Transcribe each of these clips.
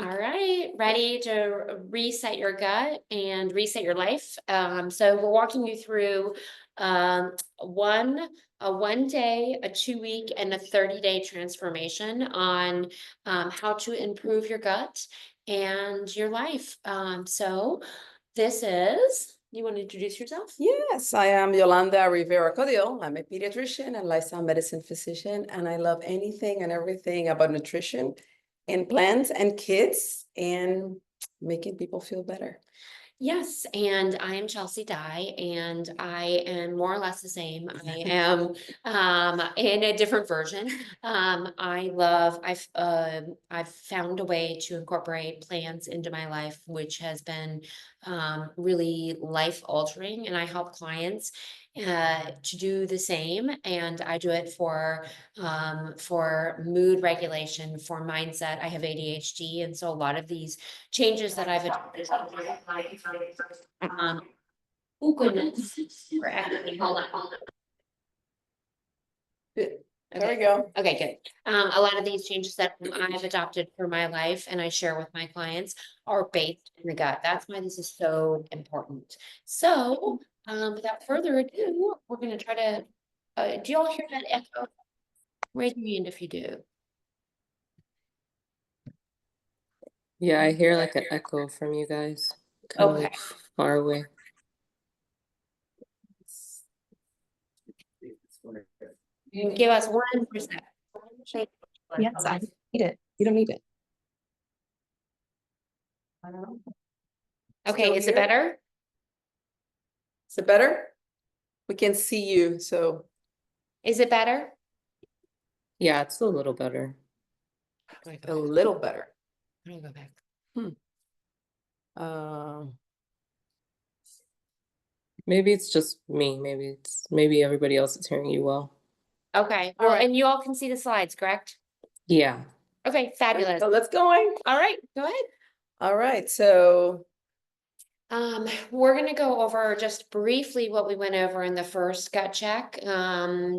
All right, ready to reset your gut and reset your life. So we're walking you through um, one a 1 day, a 2 week, and a 30-day transformation on how to improve your gut and your life. So this is. You want to introduce yourself? Yes, I am Yolanda Rivera-Caudill. I'm a pediatrician and lifestyle medicine physician, and I love anything and everything about nutrition and plants and kids and making people feel better. Yes, and I am Chelsea Dye, and I am more or less the same. I am in a different version. I've found a way to incorporate plants into my life, which has been really life altering, and I help clients to do the same. And I do it for mood regulation, for mindset. I have ADHD, and so a lot of these changes that I've adopted. Um, oh goodness. We're actually, hold on. There Okay. we go. Okay, good. A lot of these changes that I've adopted for my life and I share with my clients are based in the gut. That's why this is so important. So, without further ado, we're going to try to, do you all hear that echo? Raise your hand if you do. Yeah, I hear like an echo from you guys, kind of Okay. like far away. You can give us 1%. Yes, I need it. You don't need it. Okay, Still is it here? better? Is it better? We can see you, so Is it better? Yeah, it's a little better. a little better. I'm gonna go back. Um, Maybe it's just me. Maybe everybody else is hearing you well. Okay, All well, right. and you all can see the slides, correct? Yeah. Okay, fabulous. so let's going. All right, go ahead. All right, so We're gonna go over just briefly what we went over in the first gut check,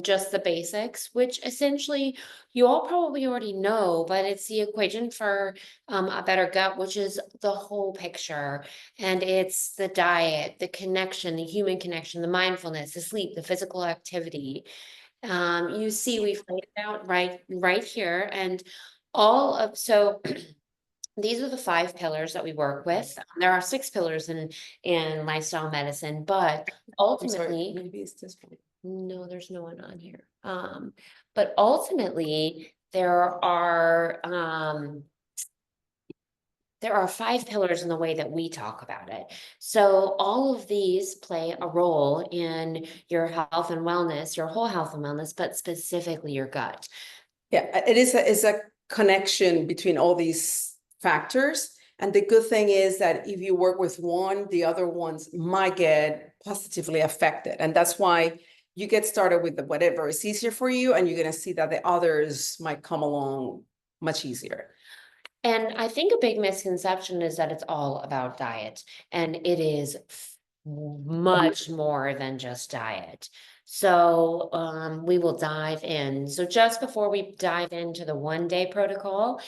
just the basics, which essentially you all probably already know, but it's the equation for a better gut, which is the whole picture. And it's the diet, the connection, the human connection, the mindfulness, the sleep, the physical activity. You see, we've laid it out right here, and so these are the 5 pillars that we work with. There are 6 pillars in lifestyle medicine, but I'm sorry, ultimately, maybe it's this one. no, there's no one on here. But ultimately, there are 5 pillars in the way that we talk about it. So all of these play a role in your health and wellness, your whole health and wellness, but specifically your gut. Yeah, it's a connection between all these factors. And the good thing is that if you work with one, the other ones might get positively affected. And that's why you get started with whatever is easier for you, and you're going to see that the others might come along much easier. And I think a big misconception is that it's all about diet, and it is much more than just diet. So we will dive in. So just before we dive into the 1 day protocol,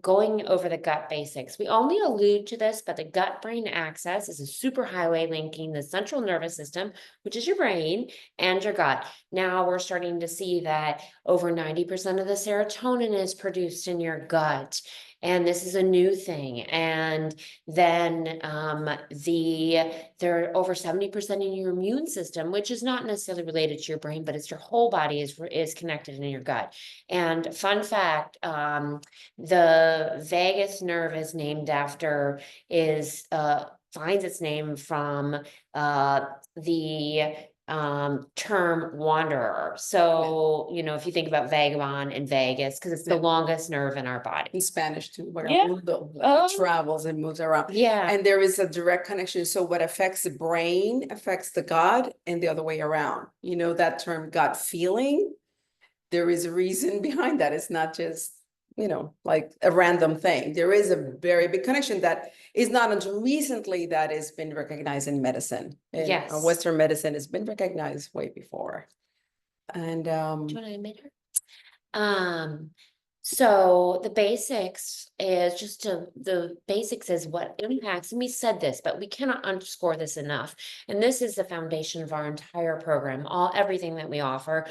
going over the gut basics. We only allude to this, but the gut-brain axis is a superhighway linking the central nervous system, which is your brain, and your gut. Now we're starting to see that over 90% of the serotonin is produced in your gut. And this is a new thing. And then there are over 70% in your immune system, which is not necessarily related to your brain, but it's your whole body is connected in your gut. And fun fact, the vagus nerve is named after finds its name from the term wanderer. So, if you think about vagabond and Vegas, because it's the longest nerve in our body. In Spanish too, where Yeah. it travels and moves around. Yeah. And there is a direct connection. So what affects the brain affects the gut and the other way around. You know, that term gut feeling, there is a reason behind that. It's not just, like a random thing. There is a very big connection that is not until recently that has been recognized in medicine. Yes. Western medicine has been recognized way before. And Do you want to admit her? So the basics is the basics is what impacts, and we said this, but we cannot underscore this enough. And this is the foundation of our entire program, everything that we offer,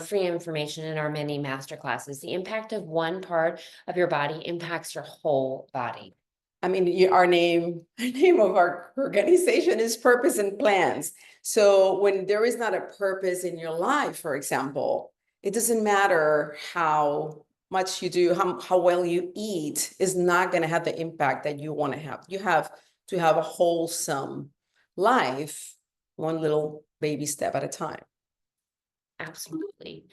free information in our many master classes. The impact of one part of your body impacts your whole body. I mean, our name, name of our organization is Purpose and Plans. So when there is not a purpose in your life, for example, it doesn't matter how much you do, how well you eat is not going to have the impact that you want to have. You have to have a wholesome life, one little baby step at a time. Absolutely.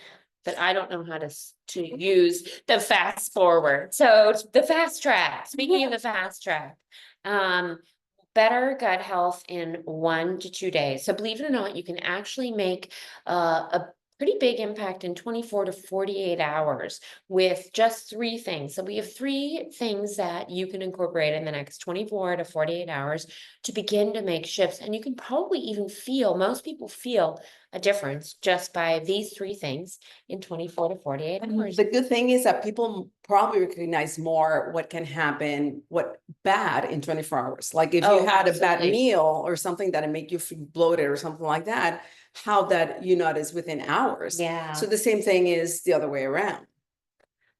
But I don't know how to use the fast forward. So the fast track, speaking of the fast track, better gut health in 1 to 2 days. So believe it or not, you can actually make a pretty big impact in 24 to 48 hours with just 3 things. So we have 3 things that you can incorporate in the next 24 to 48 hours to begin to make shifts. And you can probably even most people feel a difference just by these 3 things in 24 to 48 hours. The good thing is that people probably recognize more what can happen, what bad in 24 hours. Like if you had a bad absolutely. meal or something that make you feel bloated or something like that, how that you notice within hours. Yeah. So the same thing is the other way around.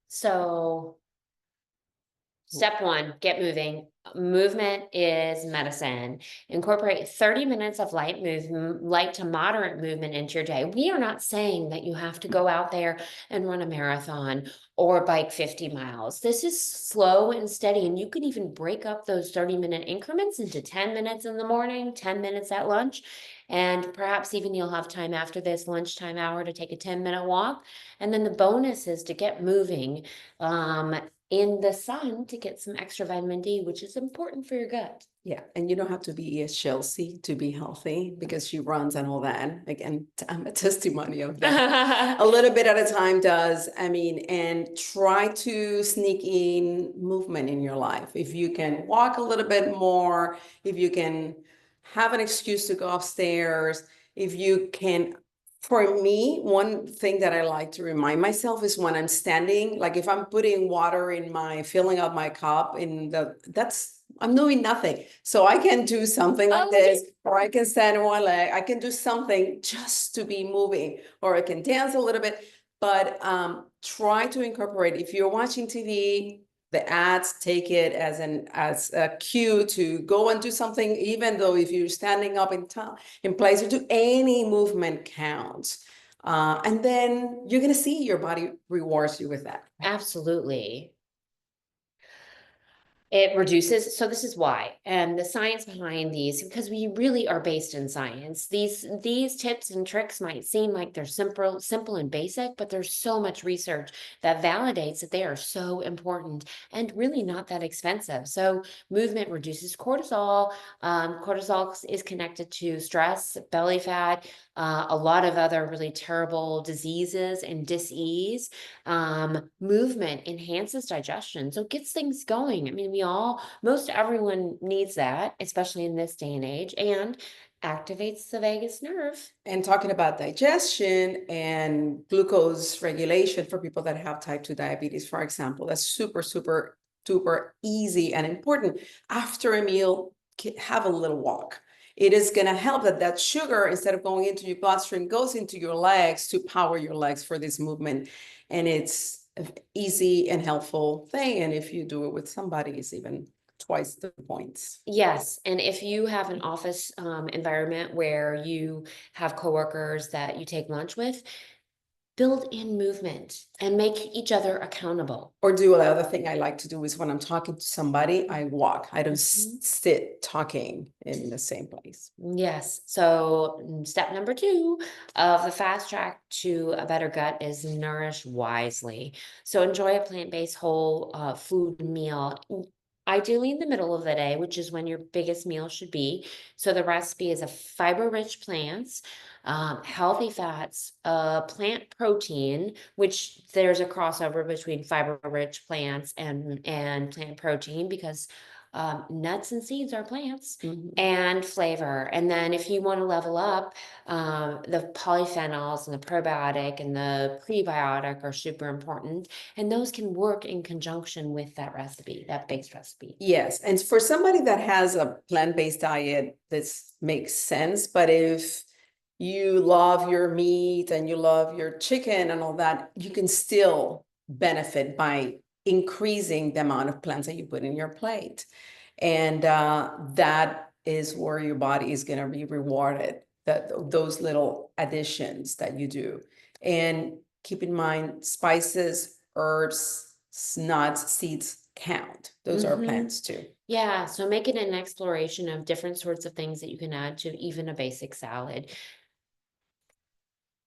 So step 1, get moving. Movement is medicine. Incorporate 30 minutes of light to moderate movement into your day. We are not saying that you have to go out there and run a marathon or bike 50 miles. This is slow and steady, and you can even break up those 30-minute increments into 10 minutes in the morning, 10 minutes at lunch, and perhaps even you'll have time after this lunchtime hour to take a 10-minute walk. And then the bonus is to get moving in the sun to get some extra vitamin D, which is important for your gut. Yeah, and you don't have to be a Chelsea to be healthy because she runs and all that. Again, I'm a testimony of that. A little bit at a time does. I mean, and try to sneak in movement in your life. If you can walk a little bit more, if you can have an excuse to go upstairs, if you can. For me, one thing that I like to remind myself is when I'm standing, like if I'm putting water in filling up my cup I'm doing nothing. So I can do something like this, or I can stand on one leg. I can do something just to be moving, or I can dance a little bit. But try to incorporate. If you're watching TV, the ads take it as a cue to go and do something. Even though if you're standing up in place, or do any movement counts. And then you're gonna see your body rewards you with that. Absolutely. It reduces, so this is why, and the science behind these, because we really are based in science. These tips and tricks might seem like they're simple and basic, but there's so much research that validates that they are so important and really not that expensive. So movement reduces cortisol. Cortisol is connected to stress, belly fat, a lot of other really terrible diseases and dis-ease. Movement enhances digestion, so it gets things going. I mean, most everyone needs that, especially in this day and age, and activates the vagus nerve. And talking about digestion and glucose regulation for people that have type 2 diabetes, for example, that's super, super, super easy and important. After a meal, have a little walk. It is going to help that sugar, instead of going into your bloodstream, goes into your legs to power your legs for this movement. And it's an easy and helpful thing. And if you do it with somebody, it's even twice the points. Yes, and if you have an office environment where you have coworkers that you take lunch with, build in movement and make each other accountable. Or do another thing I like to do is when I'm talking to somebody, I walk. I don't sit talking in the same place. Yes. So step number 2 of the fast track to a better gut is nourish wisely. So enjoy a plant-based whole food meal, ideally in the middle of the day, which is when your biggest meal should be. So the recipe is a fiber-rich plants, healthy fats, plant protein, which there's a crossover between fiber-rich plants and plant protein because nuts and seeds are plants. Mhm. And flavor. And then if you want to level up, the polyphenols and the probiotic and the prebiotic are super important. And those can work in conjunction with that recipe, that base recipe. Yes, and for somebody that has a plant-based diet, this makes sense. But if you love your meat and you love your chicken and all that, you can still benefit by increasing the amount of plants that you put in your plate. And that is where your body is going to be rewarded, that those little additions that you do. And keep in mind, spices, herbs, nuts, seeds count. Those are Mhm. plants too. Yeah, so make it an exploration of different sorts of things that you can add to even a basic salad.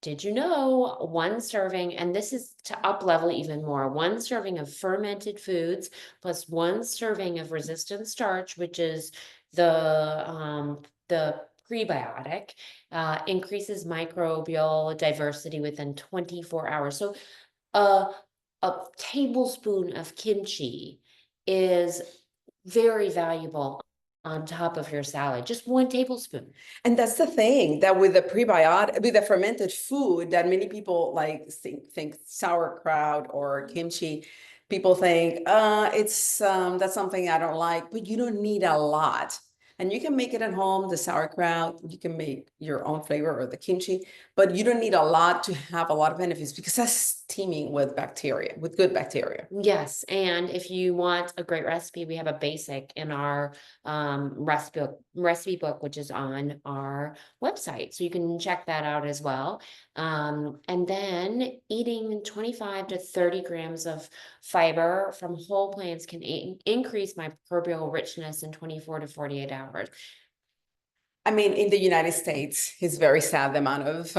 Did you know one serving, and this is to up level even more, one serving of fermented foods plus one serving of resistant starch, which is the prebiotic, increases microbial diversity within 24 hours. So a a tablespoon of kimchi is very valuable on top of your salad, just one tablespoon. And that's the thing, that with the prebiotic, with the fermented food, that many people like think sauerkraut or kimchi, people think, it's that's something I don't like, but you don't need a lot. And you can make it at home, the sauerkraut, you can make your own flavor or the kimchi, but you don't need a lot to have a lot of benefits because that's teeming with bacteria, with good bacteria. Yes, and if you want a great recipe, we have a basic in our recipe book, which is on our website. So you can check that out as well. And then eating 25 to 30 grams of fiber from whole plants can increase microbial richness in 24 to 48 hours. I mean, in the United States, it's very sad the amount of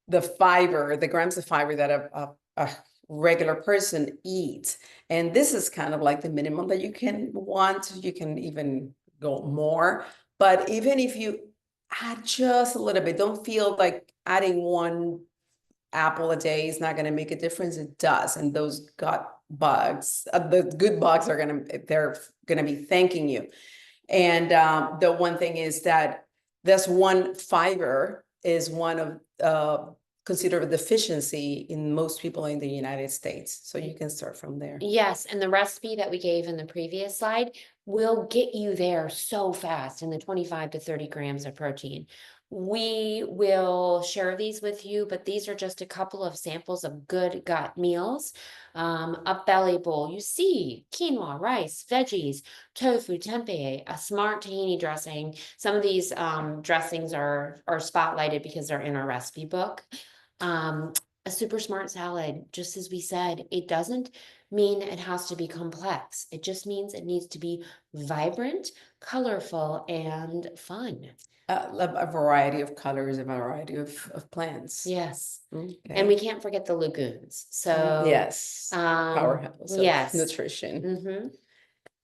the fiber, the grams of fiber that a regular person eats. And this is kind of like the minimum that you can want. You can even go more. But even if you add just a little bit, don't feel like adding one apple a day is not going to make a difference. It does. And those gut bugs, the good bugs they're going to be thanking you. And the one thing is that this one fiber is one of considered a deficiency in most people in the United States. So you can start from there. Yes, and the recipe that we gave in the previous slide will get you there so fast in the 25 to 30 grams of protein. We will share these with you, but these are just a couple of samples of good gut meals. A belly bowl, you see quinoa, rice, veggies, tofu, tempeh, a smart tahini dressing. Some of these dressings are spotlighted because they're in our recipe book. A super smart salad, just as we said, it doesn't mean it has to be complex. It just means it needs to be vibrant, colorful, and fun. A variety of colors, a variety of plants. Yes. Okay. And we can't forget the legumes. So, Yes, powerhouse of yes. nutrition. Mm-hmm.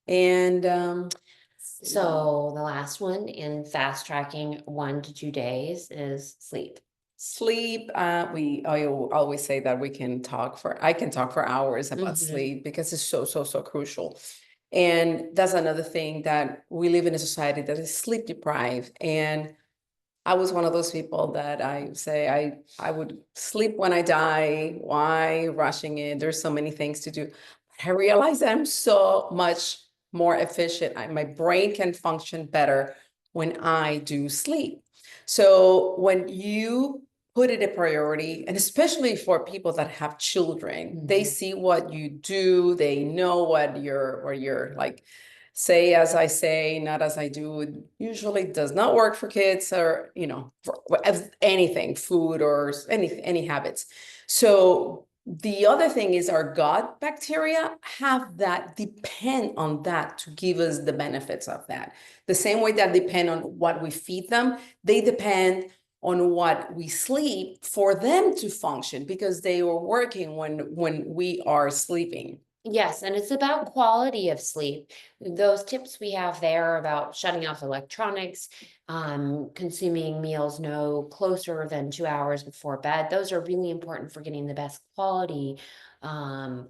And So the last one in fast tracking 1 to 2 days is sleep. sleep, I always say that I can talk for hours about Mhm. sleep because it's so crucial. And that's another thing, that we live in a society that is sleep deprived. And I was one of those people that I say I would sleep when I die. Why rushing it? There's so many things to do. I realize that I'm so much more efficient. My brain can function better when I do sleep. So when you put it a priority, and especially for people that have children, they Mhm. see what you do, they know what you're like. Say as I say, not as I do, it usually does not work for kids, or for anything, food or any habits. So the other thing is, our gut bacteria depend on that to give us the benefits of that. The same way that depend on what we feed them, they depend on what we sleep for them to function, because they were working when we are sleeping. Yes, and it's about quality of sleep. Those tips we have there about shutting off electronics, consuming meals no closer than 2 hours before bed, those are really important for getting the best quality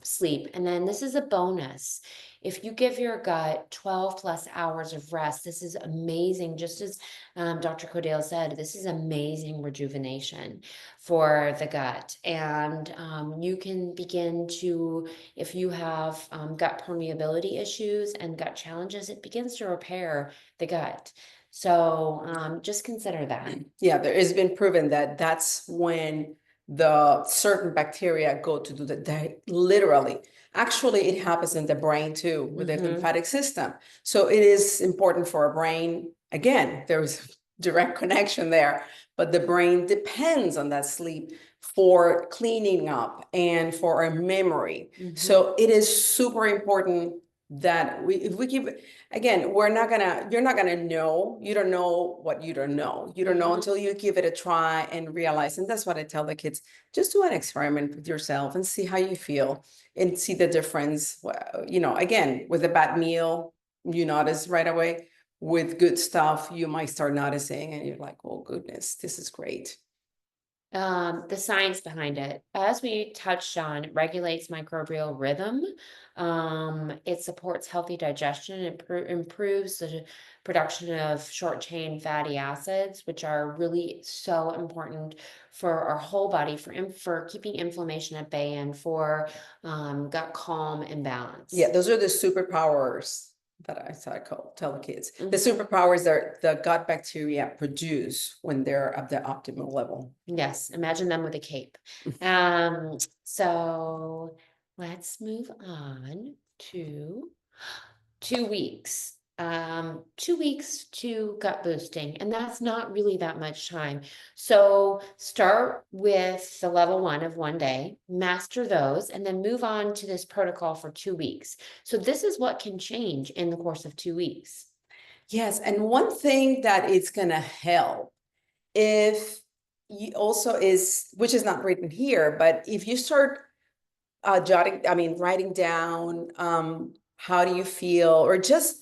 sleep. And then this is a bonus. If you give your gut 12 plus hours of rest, this is amazing. Just as Dr. Caudill said, this is amazing rejuvenation for the gut. And you can begin to, if you have gut permeability issues and gut challenges, it begins to repair the gut. So just consider that. Yeah, there has been proven that that's when the certain bacteria go to do that literally. Actually, it happens in the brain too, with the Mhm. lymphatic system. So it is important for our brain. Again, there's a direct connection there, but the brain depends on that sleep for cleaning up and for our memory. Mhm. So it is super important that if we keep, again, you're not gonna know, you don't know what you don't know. You don't know Mhm. until you give it a try and realize, and that's what I tell the kids, just do an experiment with yourself and see how you feel and see the difference. You know, again, with a bad meal, you notice right away. With good stuff, you might start noticing and you're like, oh goodness, this is great. The science behind it, as we touched on, it regulates microbial rhythm. It supports healthy digestion. It improves the production of short chain fatty acids, which are really so important for our whole body, for keeping inflammation at bay and for gut calm and balance. Yeah, those are the superpowers that I tell the kids. The Mhm. superpowers that the gut bacteria produce when they're at the optimal level. Yes, imagine them with a cape. So let's move on to 2 weeks. 2 weeks to gut boosting, and that's not really that much time. So start with the level 1 of 1 day, master those, and then move on to this protocol for 2 weeks. So this is what can change in the course of 2 weeks. Yes, and one thing that it's gonna help if you also is, which is not written here, but if you start writing down, how do you feel, or just,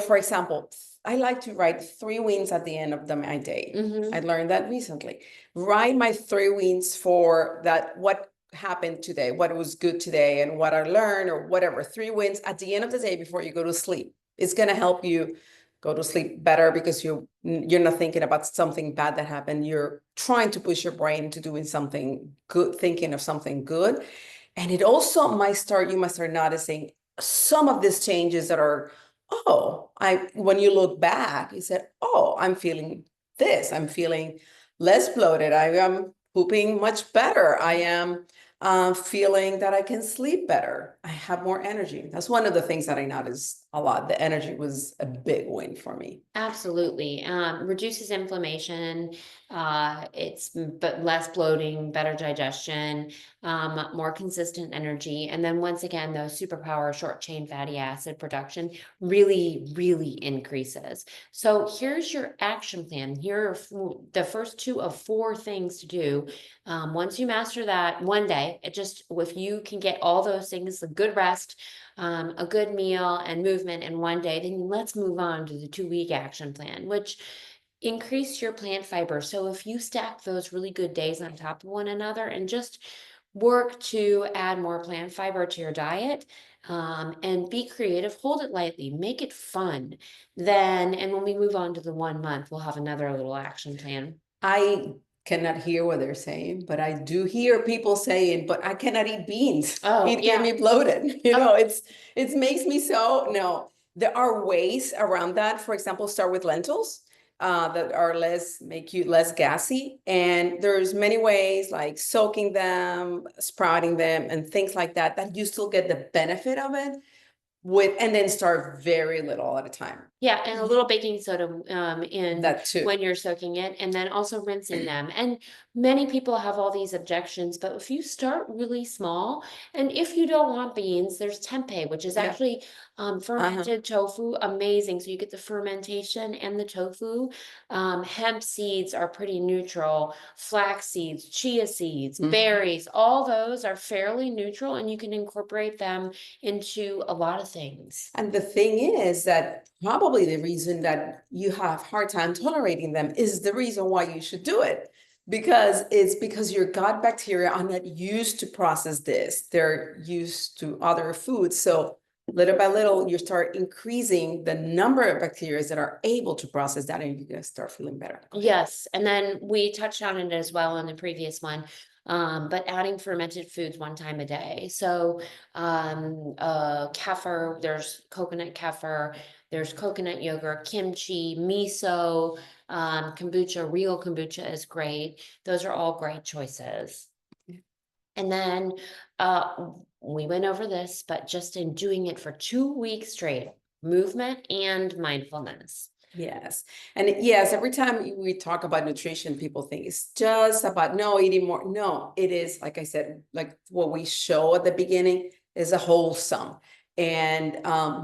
for example, I like to write 3 wins at the end of my day. I Mhm. learned that recently. Write my 3 wins for that, what happened today, what was good today, and what I learned, or whatever. 3 wins at the end of the day before you go to sleep. It's gonna help you go to sleep better because you're not thinking about something bad that happened. You're trying to push your brain to doing something good, thinking of something good. And it also you might start noticing some of these changes that are, when you look back, you said, oh, I'm feeling this. I'm feeling less bloated. I am pooping much better. I am feeling that I can sleep better. I have more energy. That's one of the things that I noticed a lot. The energy was a big win for me. Absolutely. Reduces inflammation. But less bloating, better digestion, more consistent energy. And then once again, those superpower short chain fatty acid production really, really increases. So here's your action plan. Here are the first 2 of 4 things to do. Once you master that 1 day, if you can get all those things, a good rest, a good meal and movement in 1 day, then let's move on to the 2 week action plan, which increase your plant fiber. So if you stack those really good days on top of one another and just work to add more plant fiber to your diet, and be creative, hold it lightly, make it fun. And when we move on to the 1 month, we'll have another little action plan. I cannot hear what they're saying, but I do hear people saying, but I cannot eat beans. Oh, It get yeah. me bloated. Oh. It makes me so, no. There are ways around that. For example, start with lentils that are make you less gassy. And there's many ways like soaking them, sprouting them, and things like that, that you still get the benefit of it and then start very little at a time. Yeah, and a little baking soda in That too. when you're soaking it, and then also rinsing them. And many people have all these objections, but if you start really small, and if you don't want beans, there's tempeh, which is Yeah. actually fermented tofu, amazing. So you get the fermentation and the tofu. Hemp seeds are pretty neutral. Flax seeds, chia seeds, berries, all those are fairly neutral, and you can incorporate them into a lot of things. And the thing is that probably the reason that you have hard time tolerating them is the reason why you should do it. because your gut bacteria are not used to process this. They're used to other foods. So little by little, you start increasing the number of bacteria that are able to process that, and you're gonna start feeling better. Yes, and then we touched on it as well in the previous one. But adding fermented foods 1 time a day. So, kefir, there's coconut kefir, there's coconut yogurt, kimchi, miso, kombucha, real kombucha is great. Those are all great choices. And then, we went over this, but just in doing it for 2 weeks straight, movement and mindfulness. Yes. And yes, every time we talk about nutrition, people think it's just about no eating more. No, it is, like I said, like what we show at the beginning is a wholesome and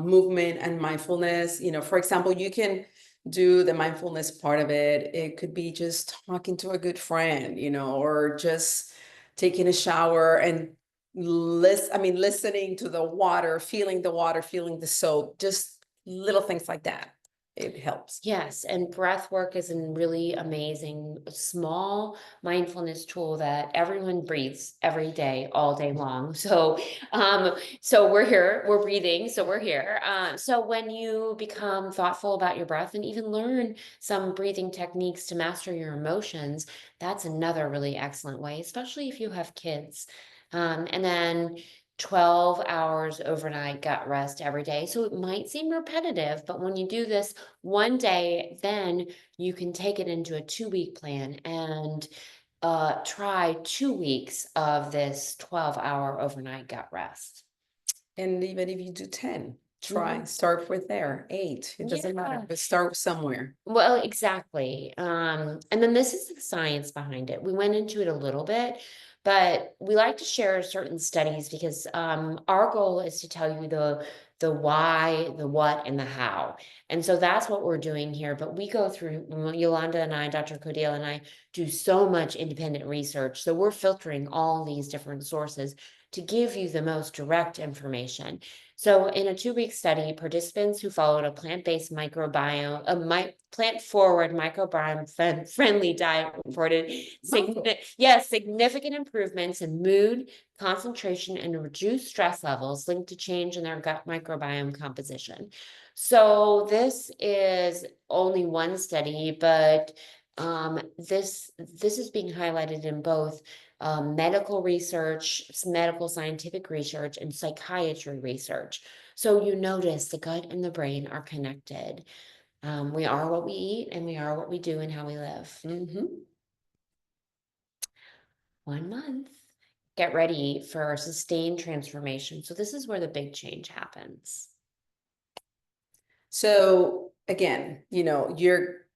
movement and mindfulness. For example, you can do the mindfulness part of it. It could be just talking to a good friend, or just taking a shower and listening to the water, feeling the soap, just little things like that. It helps. Yes, and breath work is a really amazing, small mindfulness tool that everyone breathes every day, all day long. So we're here, we're breathing, so we're here. So when you become thoughtful about your breath and even learn some breathing techniques to master your emotions, that's another really excellent way, especially if you have kids. And then 12 hours overnight gut rest every day. So it might seem repetitive, but when you do this one day, then you can take it into a 2 week plan and try 2 weeks of this 12-hour overnight gut rest. And even if you do 10, Mhm. start with there, 8, it doesn't matter, Yeah. but start somewhere. Well, exactly. And then this is the science behind it. We went into it a little bit, but we like to share certain studies because our goal is to tell you the why, the what, and the how. And so that's what we're doing here. But we go through, Yolanda and I, Dr. Caudill and I, do so much independent research. So we're filtering all these different sources to give you the most direct information. So in a 2 week study, participants who followed a plant-based microbiome, plant-forward microbiome friendly diet reported significant improvements in mood, concentration, and reduced stress levels linked to change in their gut microbiome composition. So this is only one study, but this is being highlighted in both medical research, medical scientific research, and psychiatry research. So you notice the gut and the brain are connected. We are what we eat, and we are what we do and how we live. Mhm. 1 month. Get ready for sustained transformation. So this is where the big change happens. So again, you're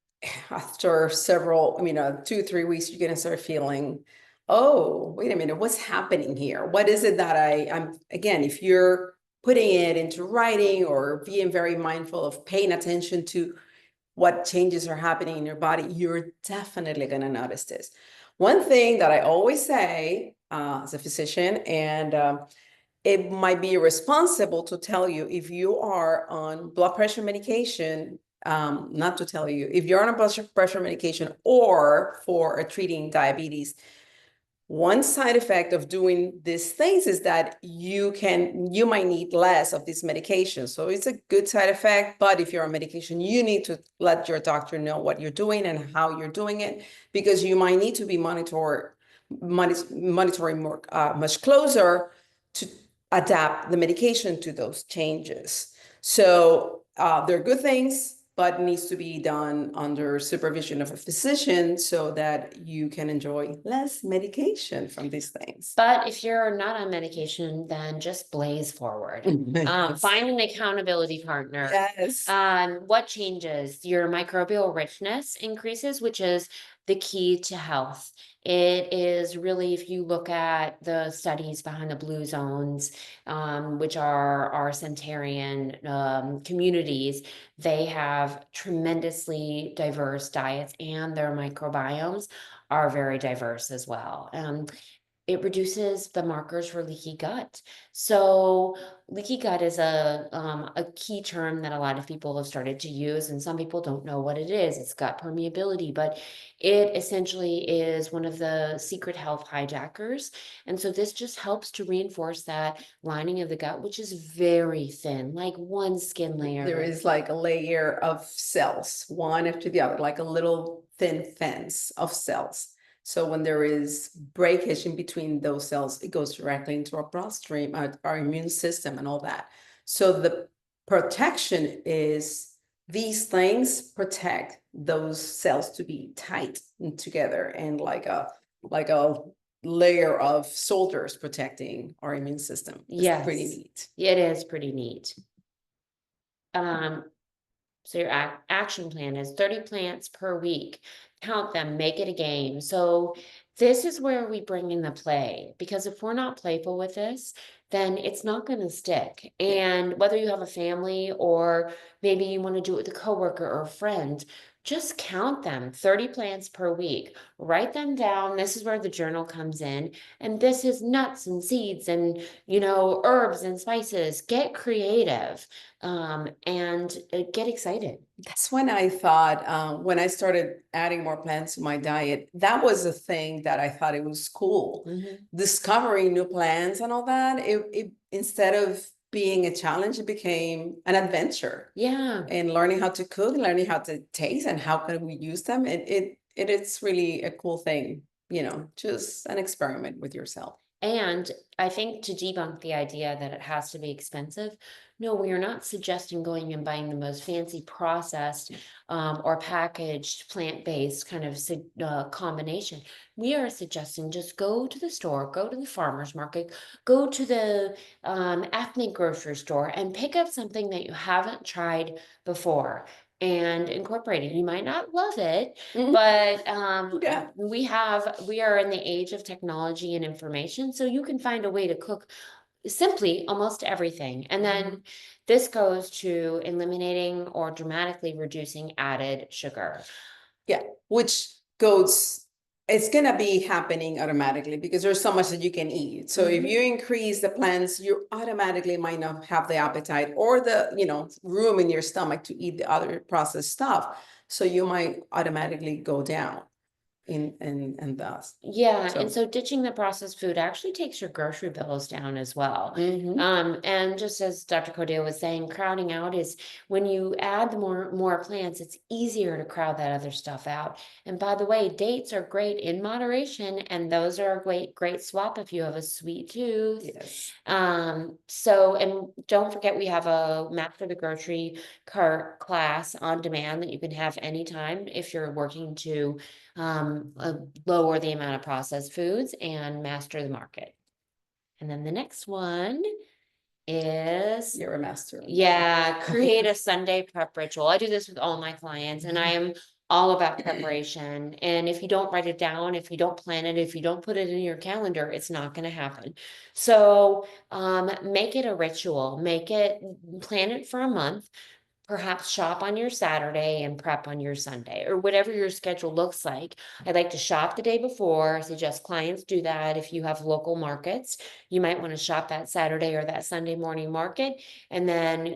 after several, 2, 3 weeks, you're gonna start feeling, oh, wait a minute, what's happening here? What is it that I'm again, if you're putting it into writing or being very mindful of paying attention to what changes are happening in your body, you're definitely gonna notice this. One thing that I always say as a physician, and it might be irresponsible to tell you if you are on blood pressure medication, not to tell you, if you're on a blood pressure medication or for treating diabetes, one side effect of doing these things is that you might need less of this medication. So it's a good side effect, but if you're on medication, you need to let your doctor know what you're doing and how you're doing it, because you might need to be monitoring more, much closer to adapt the medication to those changes. So they're good things, but needs to be done under supervision of a physician so that you can enjoy less medication from these things. But if you're not on medication, then just blaze forward. Find an accountability partner. Yes. What changes? Your microbial richness increases, which is the key to health. It is really, if you look at the studies behind the blue zones, which are our centenarian communities, they have tremendously diverse diets, and their microbiomes are very diverse as well. it reduces the markers for leaky gut. So leaky gut is a key term that a lot of people have started to use, and some people don't know what it is. It's gut permeability, but it essentially is one of the secret health hijackers. And so this just helps to reinforce that lining of the gut, which is very thin, like one skin layer. There is like a layer of cells, one after the other, like a little thin fence of cells. So when there is breakage in between those cells, it goes directly into our bloodstream, our immune system and all that. So the protection is these things protect those cells to be tight and together and like a layer of soldiers protecting our immune system. It's pretty Yes. neat. It is pretty neat. So your action plan is 30 plants per week. Count them, make it a game. So this is where we bring in the play, because if we're not playful with this, then it's not going to stick. And whether you have a family or maybe you want to do it with a coworker or a friend, just count them. 30 plants per week. Write them down. This is where the journal comes in. And this is nuts and seeds and, herbs and spices. Get creative, and get excited. That's when I thought, when I started adding more plants to my diet, that was a thing that I thought it was cool. Discovering new plants and all that, it instead of being a challenge, it became an adventure. Yeah. And learning how to cook, learning how to taste and how can we use them. It's really a cool thing, just an experiment with yourself. And I think to debunk the idea that it has to be expensive, no, we are not suggesting going and buying the most fancy processed or packaged plant-based kind of combination. We are suggesting just go to the store, go to the farmer's market, go to the ethnic grocery store and pick up something that you haven't tried before and incorporate it. You might not love it, but Yeah. we are in the age of technology and information, so you can find a way to cook simply almost everything. And then this goes to eliminating or dramatically reducing added sugar. Yeah, which goes, it's gonna be happening automatically because there's so much that you can eat. So if you increase the plants, you automatically might not have the appetite or the, room in your stomach to eat the other processed stuff. So you might automatically go down and thus. Yeah, So- and so ditching the processed food actually takes your grocery bills down as well. And just as Dr. Caudill was saying, crowding out is when you add the more plants, it's easier to crowd that other stuff out. And by the way, dates are great in moderation, and those are a great swap if you have a sweet tooth. Yes. So, and don't forget, we have a Master the Grocery Cart class on demand that you can have anytime if you're working to lower the amount of processed foods and master the market. And then the next one is, You're a master. create a Sunday prep ritual. I do this with all my clients, and I am all about preparation. And if you don't write it down, if you don't plan it, if you don't put it in your calendar, it's not going to happen. So make it a ritual, plan it for a month. Perhaps shop on your Saturday and prep on your Sunday, or whatever your schedule looks like. I like to shop the day before. I suggest clients do that. If you have local markets, you might want to shop that Saturday or that Sunday morning market, and then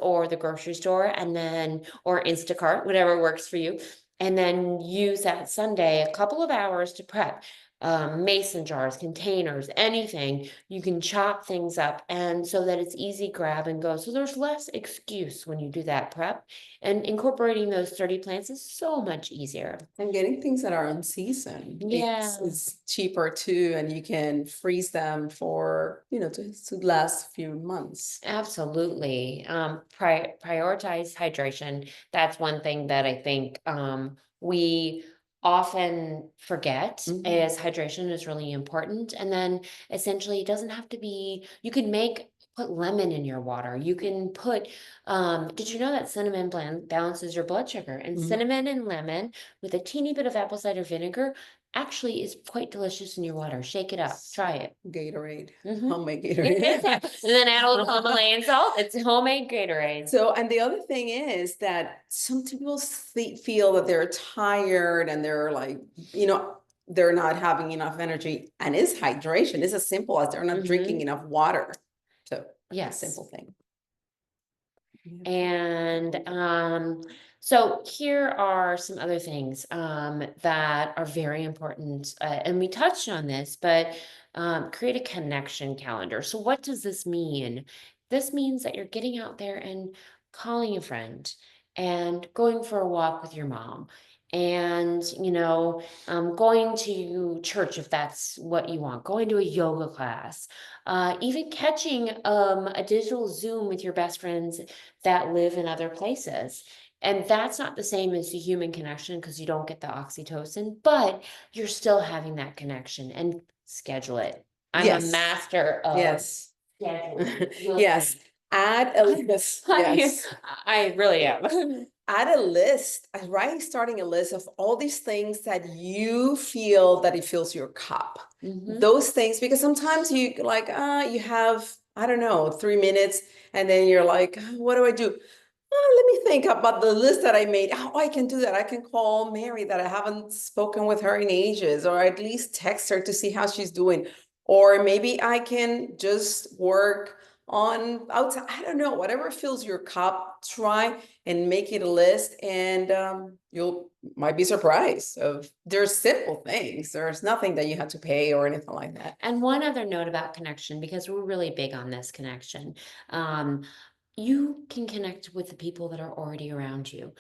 or the grocery store, and then, or Instacart, whatever works for you. And then use that Sunday, a couple of hours to prep. Mason jars, containers, anything, you can chop things up, and so that it's easy grab and go. So there's less excuse when you do that prep, and incorporating those 30 plants is so much easier. And getting things that are on season. It's cheaper too, and you can freeze them for, to last a few months. Absolutely. Prioritize hydration. That's one thing that I think we often forget is hydration is really important. And then essentially it doesn't have to be, you can put lemon in your water. You can put, did you know that cinnamon balances your blood sugar? And cinnamon and lemon with a teeny bit of apple cider vinegar actually is quite delicious in your water. Shake it up, try it. Gatorade, homemade Gatorade. And then add a little Himalayan salt. It's homemade Gatorade. So, and the other thing is that some people feel that they're tired and they're like, they're not having enough energy, and it's hydration. It's as simple as they're not drinking enough water. So Yes. simple thing. And so here are some other things that are very important. And we touched on this, but create a connection calendar. So what does this mean? This means that you're getting out there and calling a friend and going for a walk with your mom. And, going to church if that's what you want, going to a yoga class, even catching a digital Zoom with your best friends that live in other places. And that's not the same as the human connection because you don't get the oxytocin, but you're still having that connection, and schedule it. I'm a Yes. master of Yes. scheduling. Yes. Add a list. Yes. I really am. Add a list, starting a list of all these things that you feel that it fills your cup. Those things, because sometimes you like, you have, I don't know, 3 minutes, and then you're like, what do I do? Let me think about the list that I made. Oh, I can do that. I can call Mary that I haven't spoken with her in ages, or at least text her to see how she's doing. Or maybe I can just work on outside. I don't know, whatever fills your cup, try and make it a list, and you'll might be surprised of there's simple things. There's nothing that you have to pay or anything like that. And one other note about connection, because we're really big on this connection. You can connect with the people that are already around you.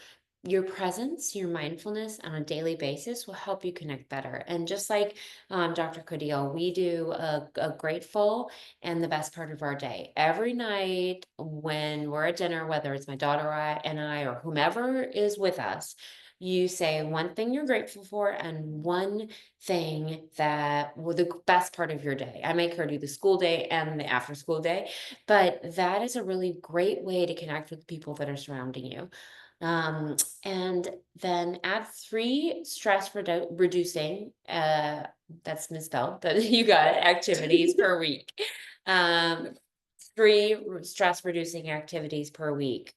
Your presence, your mindfulness on a daily basis will help you connect better. And just like Dr. Caudill, we do a grateful and the best part of our day. Every night when we're at dinner, whether it's my daughter and I or whomever is with us, you say one thing you're grateful for and one thing that was the best part of your day. I make her do the school day and the after school day, but that is a really great way to connect with people that are surrounding you. And then add 3 stress reducing, that's misspelled, but you got it, activities per week. 3 stress reducing activities per week.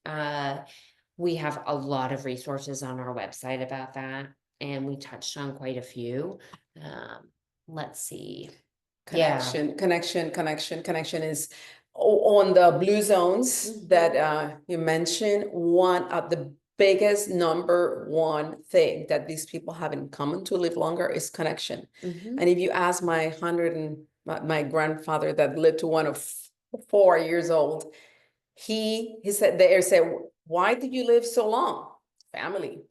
We have a lot of resources on our website about that, and we touched on quite a few. Let's see. Connection is on the blue zones that you mentioned. One of the biggest number one thing that these people have in common to live longer is connection. And if you ask my grandfather that lived to 104 years old, he said, why did you live so long? Family.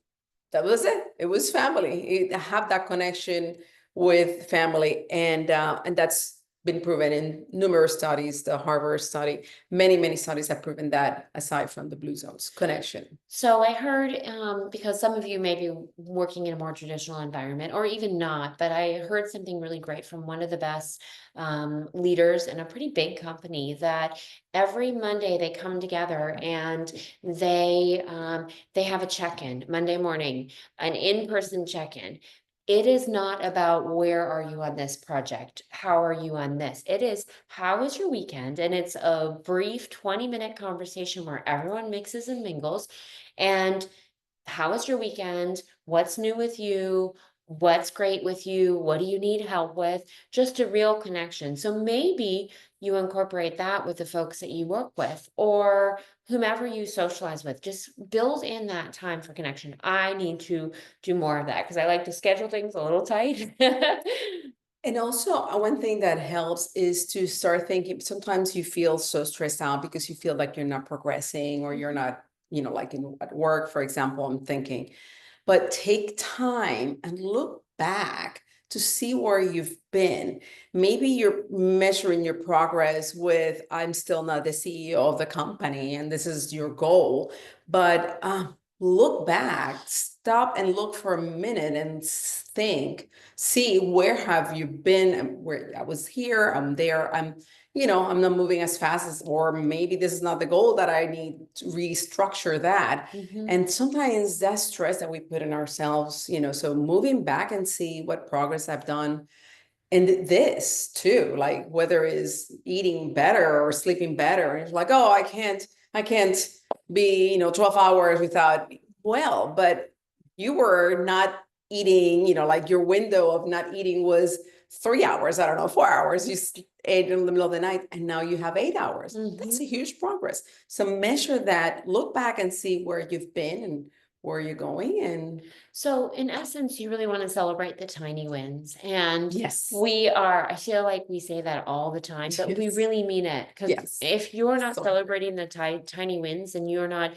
That was it. It was family. Have that connection with family, and that's been proven in numerous studies. The Harvard study, many studies have proven that, aside from the blue zones connection. So I heard, because some of you may be working in a more traditional environment or even not, but I heard something really great from one of the best leaders in a pretty big company, that every Monday they come together and they have a check-in Monday morning, an in-person check-in. It is not about where are you on this project? How are you on this? It is, how was your weekend? And it's a brief 20-minute conversation where everyone mixes and mingles. And how was your weekend? What's new with you? What's great with you? What do you need help with? Just a real connection. So maybe you incorporate that with the folks that you work with or whomever you socialize with. Just build in that time for connection. I need to do more of that because I like to schedule things a little tight. And also, one thing that helps is to start thinking. Sometimes you feel so stressed out because you feel like you're not progressing, or you're not, like at work, for example, I'm thinking. But take time and look back to see where you've been. Maybe you're measuring your progress with, I'm still not the CEO of the company, and this is your goal. But look back, stop and look for a minute and think, see, where have you been? Where I was here, I'm there, I'm not moving as fast as, or maybe this is not the goal that I need to restructure that. And sometimes that stress that we put in ourselves, so moving back and see what progress I've done. And this too, like whether it's eating better or sleeping better, it's like, oh, I can't be, 12 hours without, but you were not eating, like your window of not eating was 3 hours, I don't know, 4 hours, you ate in the middle of the night, and now you have 8 hours. That's a huge progress. So measure that, look back and see where you've been and where you're going. And So in essence, you really want to celebrate the tiny wins. And yes, I feel like we say that all the time, but we Yes. really mean it. Because Yes. if you're not So- celebrating the tiny wins, and you're not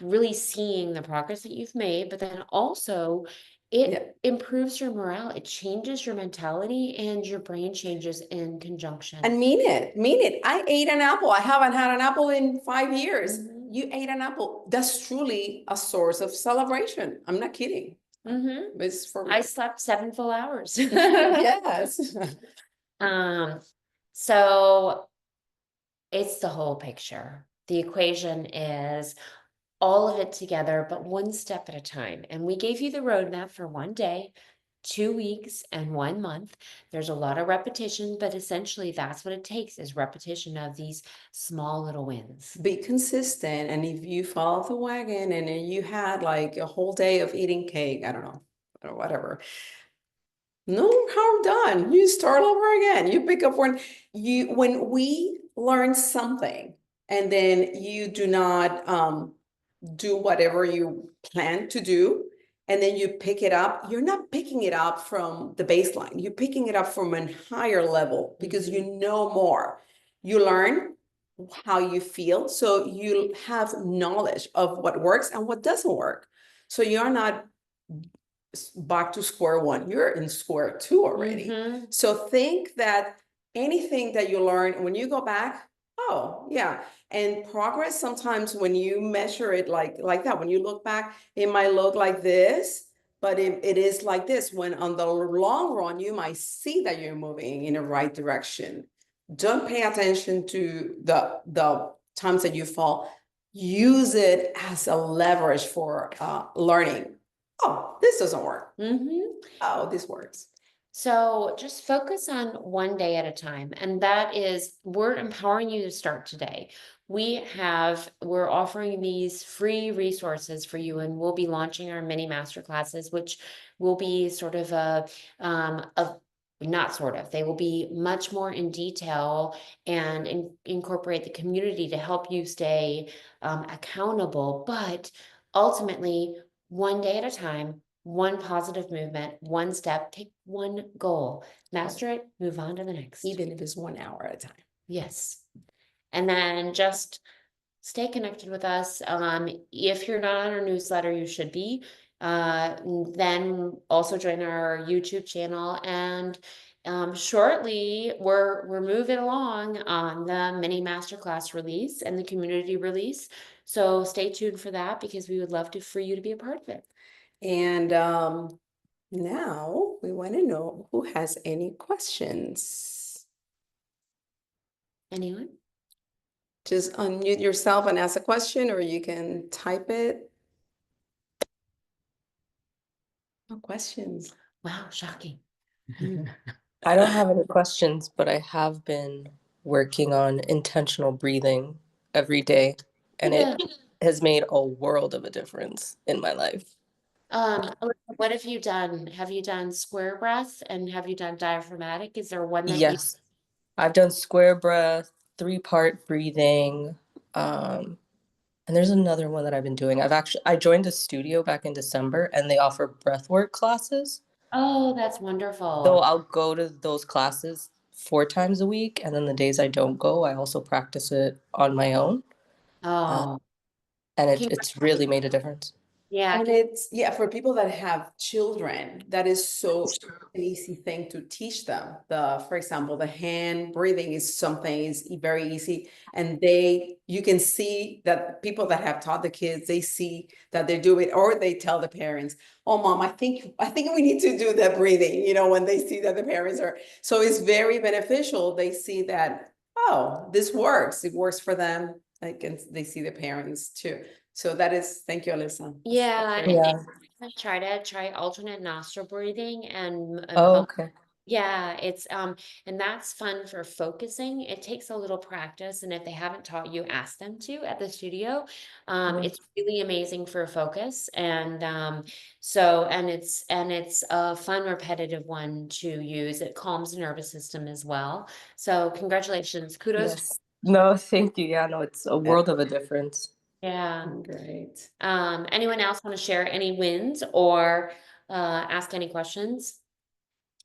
really seeing the progress that you've made, but then also it Yeah. improves your morale, it changes your mentality, and your brain changes in conjunction. And mean it. I ate an apple. I haven't had an apple in 5 years. You ate an apple. That's truly a source of celebration. I'm not kidding. It's for I real. slept 7 full hours. Yes. So it's the whole picture. The equation is all of it together, but one step at a time. And we gave you the roadmap for 1 day, 2 weeks, and 1 month. There's a lot of repetition, but essentially that's what it takes, is repetition of these small little wins. Be consistent. And if you fall off the wagon and then you had like a whole day of eating cake, I don't know, or whatever, no harm done. You start over again. You pick up when we learn something and then you do not do whatever you plan to do, and then you pick it up, you're not picking it up from the baseline. You're picking it up from a higher level because you know more. You learn how you feel, so you have knowledge of what works and what doesn't work. So you're not back to square one, you're in square two already. So think that anything that you learn, when you go back, oh yeah. And progress, sometimes when you measure it like that, when you look back, it might look like this, but it is like this. When on the long run, you might see that you're moving in the right direction. Don't pay attention to the times that you fall. Use it as a leverage for learning. Oh, this doesn't work. Oh, this works. So just focus on 1 day at a time. And that is, we're empowering you to start today. We're offering these free resources for you, and we'll be launching our mini master classes, which will be sort of not sort of, they will be much more in detail and incorporate the community to help you stay accountable. But ultimately, 1 day at a time, one positive movement, one step, take one goal, master it, move on to the next. Even if it's 1 hour at a time. Yes. And then just stay connected with us. If you're not on our newsletter, you should be. Then also join our YouTube channel, and shortly we're moving along on the mini masterclass release and the community release. So stay tuned for that, because we would love for you to be a part of it. And now we want to know who has any questions. Anyone? Just unmute yourself and ask a question, or you can type it. No questions. Wow, shocking. I don't have any questions, but I have been working on intentional breathing every day, and Yeah. it has made a world of a difference in my life. What have you done? Have you done square breath, and have you done diaphragmatic? Is there one that Yes, I've done square breath, 3-part breathing, and there's another one that I've been doing. I joined a studio back in December, and they offer breathwork classes. Oh, that's wonderful. So I'll go to those classes 4 times a week, and then the days I don't go, I also practice it on my own. Oh, And it's really made a difference. yeah. And it's, yeah, for people that have children, that is so an easy thing to teach them. For example, the hand breathing is something is very easy. And you can see that people that have taught the kids, they see that they do it, or they tell the parents, oh, mom, I think we need to do that breathing, when they see that the parents are. So it's very beneficial. They see that, oh, this works. It works for them. Like, and they see the parents too. So thank you, Alyssa. Yeah. Yeah. Try alternate nostril breathing and Oh, okay. Yeah, it's and that's fun for focusing. It takes a little practice, and if they haven't taught you, ask them to at the studio. Yeah. It's really amazing for focus, and so and it's a fun, repetitive one to use. It calms the nervous system as well. So congratulations, kudos. Yes. No, thank you. Yeah, no, it's a world of a difference. Yeah. Great. Anyone else want to share any wins or ask any questions?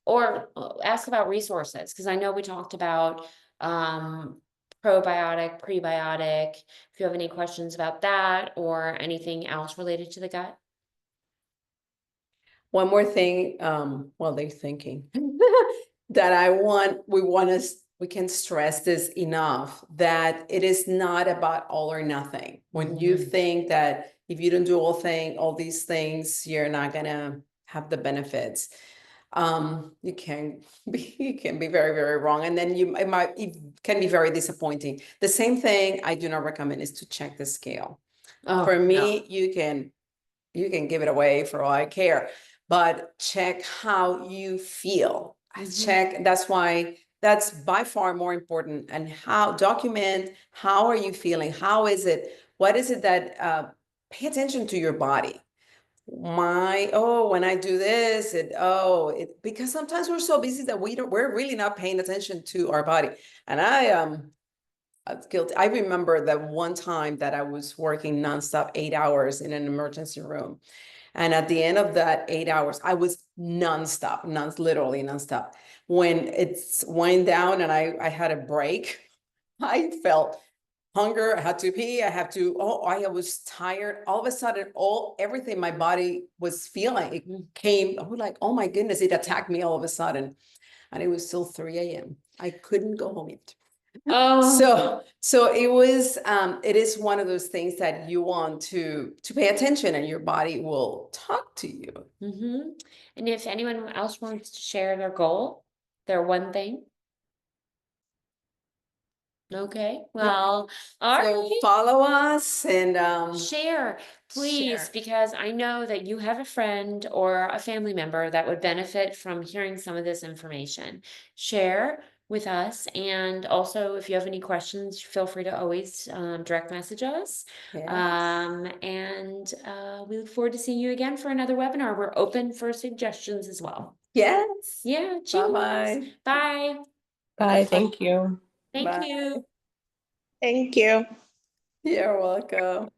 Or ask about resources, because I know we talked about probiotic, prebiotic. If you have any questions about that or anything else related to the gut. One more thing, while they're thinking, that we can stress this enough, that it is not about all or nothing. When you Mhm. think that if you don't do all these things, you're not gonna have the benefits. You can be very, very wrong. And then it can be very disappointing. The same thing I do not recommend is to check the scale. Oh, For no. me, you can give it away for all I care, but check how you feel. Mhm. Check, that's by far more important. And document, how are you feeling? How is it? What is it that, pay attention to your body. When I do this, because sometimes we're so busy that we're really not paying attention to our body. And that's guilty. I remember that one time that I was working nonstop 8 hours in an emergency room. And at the end of that 8 hours, I was literally nonstop. When it's wind down and I had a break, I felt hunger. I had to pee. I was tired. All of a sudden, everything my body was feeling, it came, I was like, oh my goodness, it attacked me all of a sudden. And it was still 3 a.m. I couldn't go home yet. Oh. So it is one of those things that you want to pay attention, and your body will talk to you. And if anyone else wants to share their goal, their one thing. Okay, well, all So right. follow us and Share, please, share. because I know that you have a friend or a family member that would benefit from hearing some of this information. Share with us, and also if you have any questions, feel free to always direct message us. Yes. And we look forward to seeing you again for another webinar. We're open for suggestions as well. Yes. Yeah, cheers. Bye-bye. Bye. Bye, thank you. Thank Bye. you. Thank you. You're welcome.